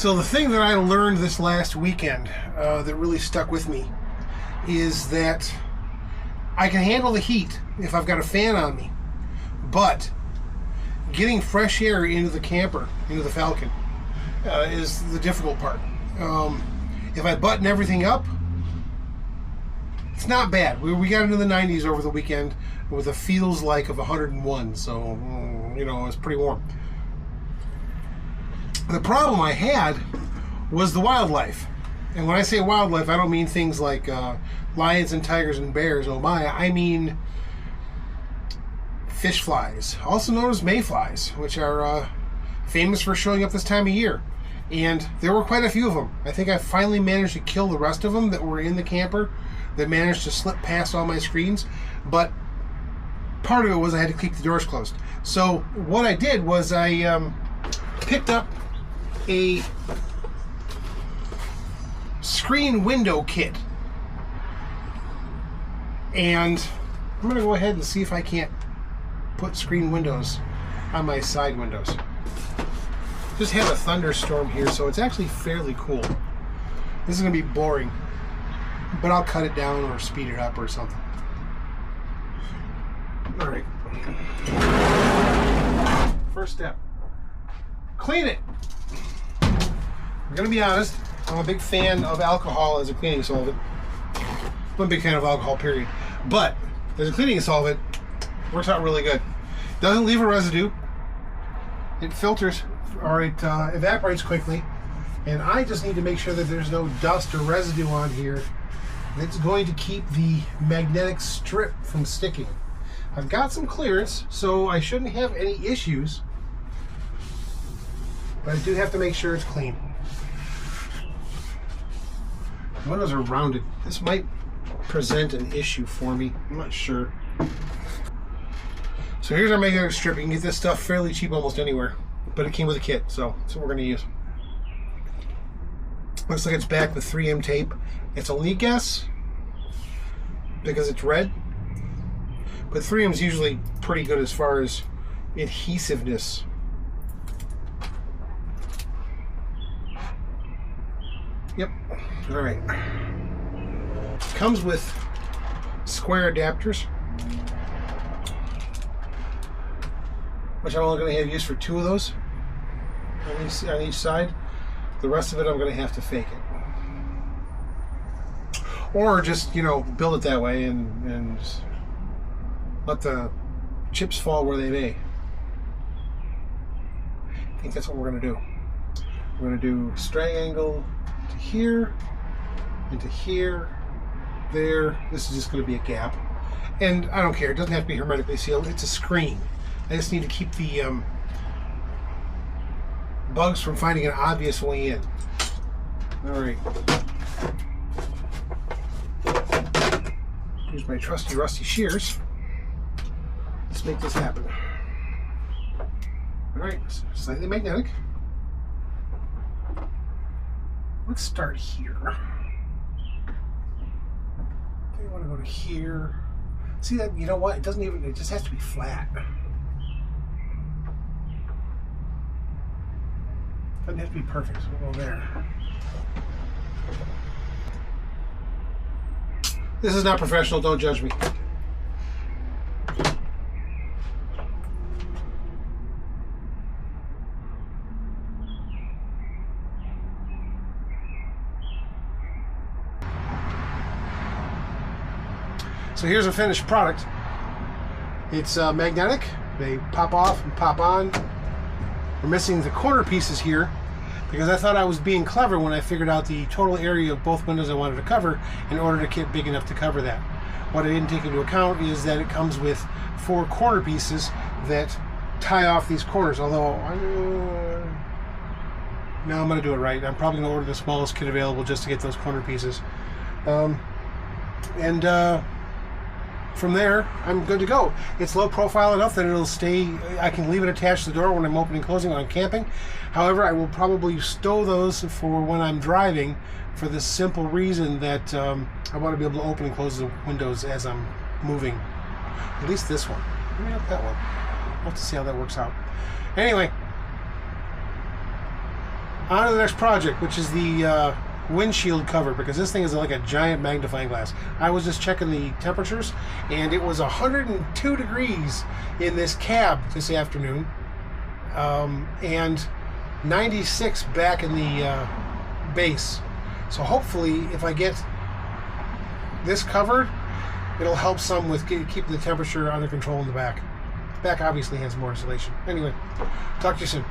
So the thing that I learned this last weekend that really stuck with me is that I can handle the heat if I've got a fan on me, but getting fresh air into the camper, into the Falcon, is the difficult part. If I button everything up, it's not bad. We got into the 90s over the weekend with a feels like of 101, so you know, it was pretty warm. The problem I had was the wildlife. And when I say wildlife, I don't mean things like lions and tigers and bears, oh my. I mean fish flies, also known as mayflies, which are famous for showing up this time of year. And there were quite a few of them. I think I finally managed to kill the rest of them that were in the camper that managed to slip past all my screens. But part of it was I had to keep the doors closed. So what I did was I picked up a screen window kit, and I'm going to go ahead and see if I can't put screen windows on my side windows. Just had a thunderstorm here, so it's actually fairly cool. This is going to be boring, but I'll cut it down or speed it up or something. All right. First step, clean it. I'm going to be honest, I'm a big fan of alcohol as a cleaning solvent. I'm a big fan of alcohol, period. But as a cleaning solvent, it works out really good. Doesn't leave a residue. It filters, or it evaporates quickly. And I just need to make sure that there's no dust or residue on here that's going to keep the magnetic strip from sticking. I've got some clearance, so I shouldn't have any issues. But I do have to make sure it's clean. The windows are rounded. This might present an issue for me. I'm not sure. So here's our magnetic strip. You can get this stuff fairly cheap almost anywhere, but it came with a kit, so that's what we're going to use. Looks like it's back with 3M tape. It's only a guess because it's red, but 3M is usually pretty good as far as adhesiveness. Yep. All right. Comes with square adapters, which I'm only going to have used for 2 of those on each side. The rest of it I'm going to have to fake it, or just, you know, build it that way and let the chips fall where they may. I think that's what we're going to do. We're going to do strang angle to here, into here, there. This is just going to be a gap, and I don't care. It doesn't have to be hermetically sealed. It's a screen. I just need to keep the bugs from finding an obvious way in. All right. Here's my trusty rusty shears. Let's make this happen. All right, slightly magnetic. Let's start here. I want to go to here. See that? You know what? It doesn't even. It just has to be flat. Doesn't have to be perfect. So we'll go there. This is not professional. Don't judge me. So here's a finished product. It's magnetic. They pop off and pop on. We're missing the corner pieces here because I thought I was being clever when I figured out the total area of both windows I wanted to cover in order to get big enough to cover that. What I didn't take into account is that it comes with 4 corner pieces that tie off these corners, although no, I'm going to do it right. I'm probably going to order the smallest kit available just to get those corner pieces. From there, I'm good to go. It's low profile enough that it'll stay, I can leave it attached to the door when I'm opening and closing when I'm camping. However, I will probably stow those for when I'm driving for the simple reason that I want to be able to open and close the windows as I'm moving. At least this one. Maybe not that one. I'll have to see how that works out. Anyway, On to the next project, which is the windshield cover, because this thing is like a giant magnifying glass. I was just checking the temperatures, and it was 102 degrees in this cab this afternoon, and 96 back in the base. So hopefully, if I get this covered, it'll help some with keeping the temperature under control in the back. The back obviously has more insulation. Anyway, talk to you soon.